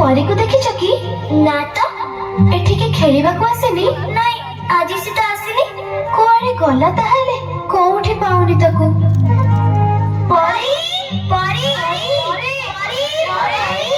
परी को देखिछ कि ना तो एठिके खेलिबाकू आसेनी नाई आजी से तो आसीनी कोआडे गला ताहाले कोउठी पाउनी ताकू परी परी परी परी परी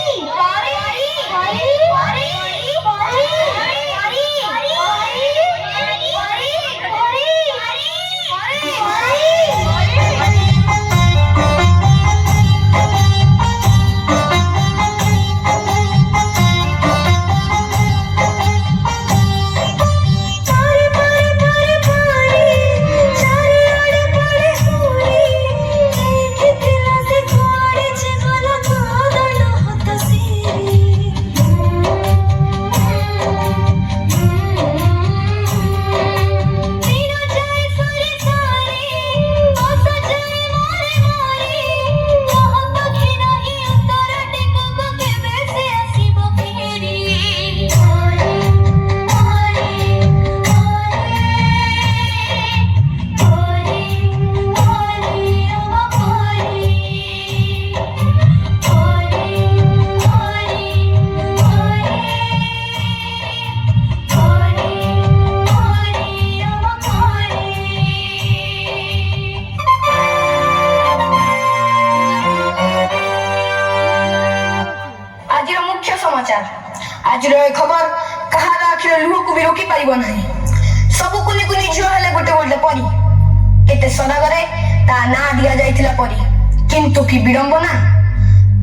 आज खबर कहार आखिर लुह को भी रोकी पारिब नहीं सब कुनी कुनी झियो हेले गोटे गोटे परी केते सदागरे ता ना दिया जाइथिला परी किंतु की विडंबना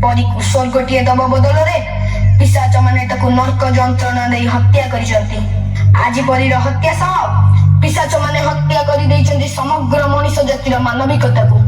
परी को स्वर्गटिए दब बदल रे पिशाच माने ताकू नरक जंत्रणा दे हत्या करिसंती आज परी रो हत्या सह पिशाच माने हत्या करि दैचंती समग्र मनुष्य जातिर मानविकता को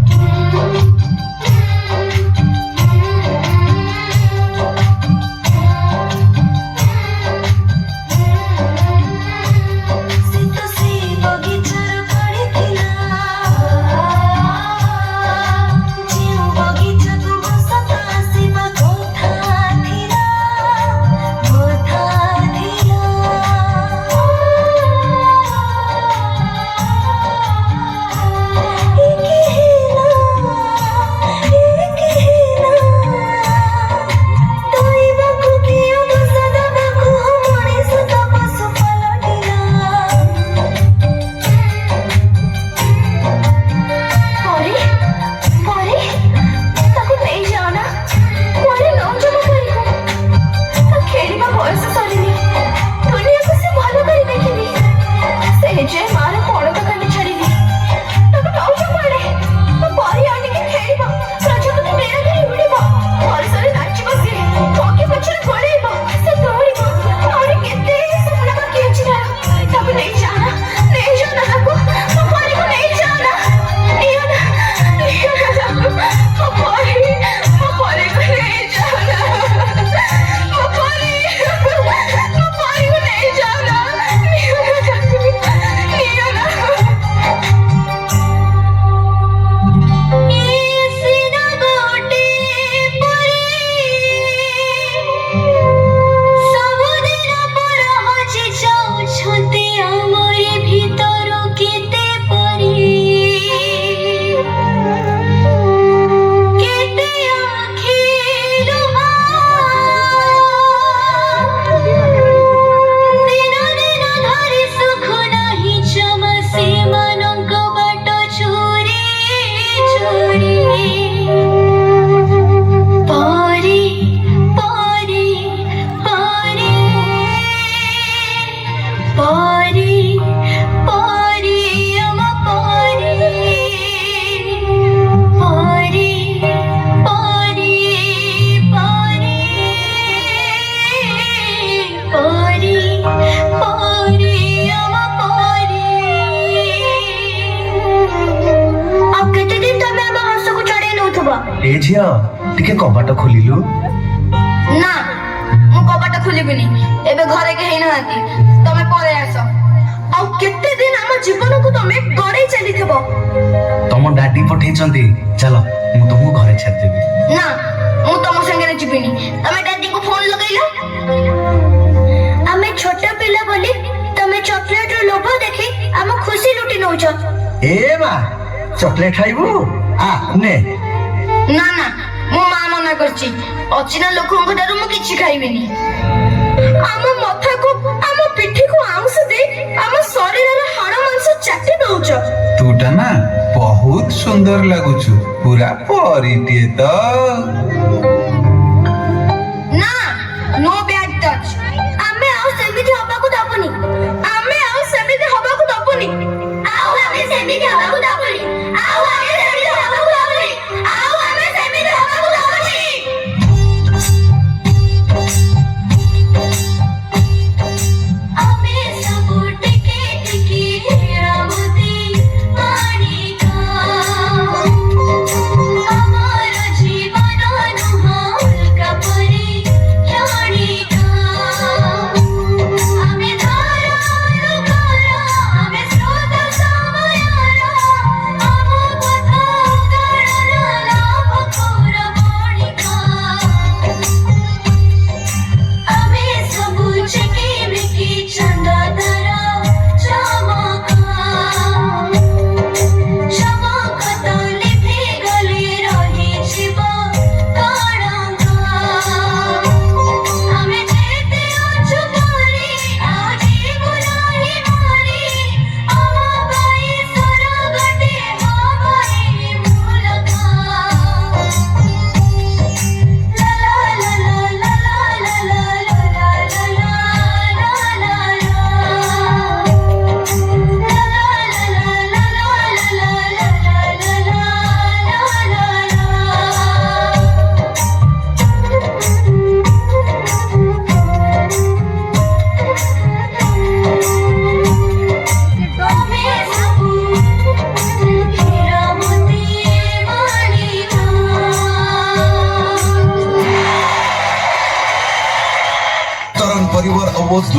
ए झिया टिके कबाट खोलिलु ना मु कबाट खोलिबिनी एबे घरे के हेई नांती तमे परे आसो आ केते दिन हम जीवन को तमे गड़े चली थबो तम डैडी पठेचंती चलो मु तुमको घरे छाड़ देबी ना मु तम संगे जीबिनी तमे डैडी को फोन लगाइलो हमें छोटा पिला बोली तमे चॉकलेट रो लोभ देखि हम खुशी लुटी नउछ ए बा चॉकलेट खाइबू आ ने ना ना मो मां मना करछि अचिना लोकन को दारू मु किछि खाइ ଖାଇବେନି। ଆମ ମଥାକୁ ଆମ ପିଠିକୁ ଆଉଁସ ଦେଇ ଆମ ଶରୀରର ହାଡ଼ ମାଂସ ଚାଟି ଦଉଛ। ତୁଟା ନା ବହୁତ ସୁନ୍ଦର ଲାଗୁଛୁ, ପୁରା ପରିଟିଏ ତ। ନା, नो बैड टच। ଆମେ ଆଉ ସେମିତି ହବାକୁ ଦବୁନି। ଆମେ ଆଉ ସେମିତି ହବାକୁ ଦବୁନି। ଆଉ ଆମେ ସେମିତି ହବାକୁ ଦବୁନି। ଆଉ ଆମେ ସେମିତି ହବାକୁ ଦବୁନି। ଆଉ ଆମେ ସେମିତି ହବାକୁ ଦବୁନି। ଆମେ ସବୁ ଟିକେ ଟିକେ ହେରାମତି ମାଣିକା। ଆମର ଜୀବନ ନୁହଁ ଉଲ୍କା ପରି କ୍ଷଣିକା। ଆମେ ଧାରାର ଘର, ଆମେ ସ୍ରୋତ ସମୟର। ଆମ ପଥ ଗଣନ ଲାଭ ପୁର ବଣିକା। ଆମେ ସବୁ ଚିକିମିକି ଚନ୍ଦ ତାରା ଚମକା। ଚମକ ତ ଲିଭି ଗଲେ ରହିଯିବ କଳଙ୍କା। ଆମେ ଯେତେ ଅଛୁ ପରି ଆଉ ଯିବୁ ନାହିଁ ମରି। ଆମ ପାଇଁ ସ୍ୱର୍ଗଟେ ହବ ଏହି ମୁଲକା। ଲା ଲା ଲା ଲା ଲା ଲା ଲା ଲା ଲା ଲା ଲା तरंग परिवार अवोज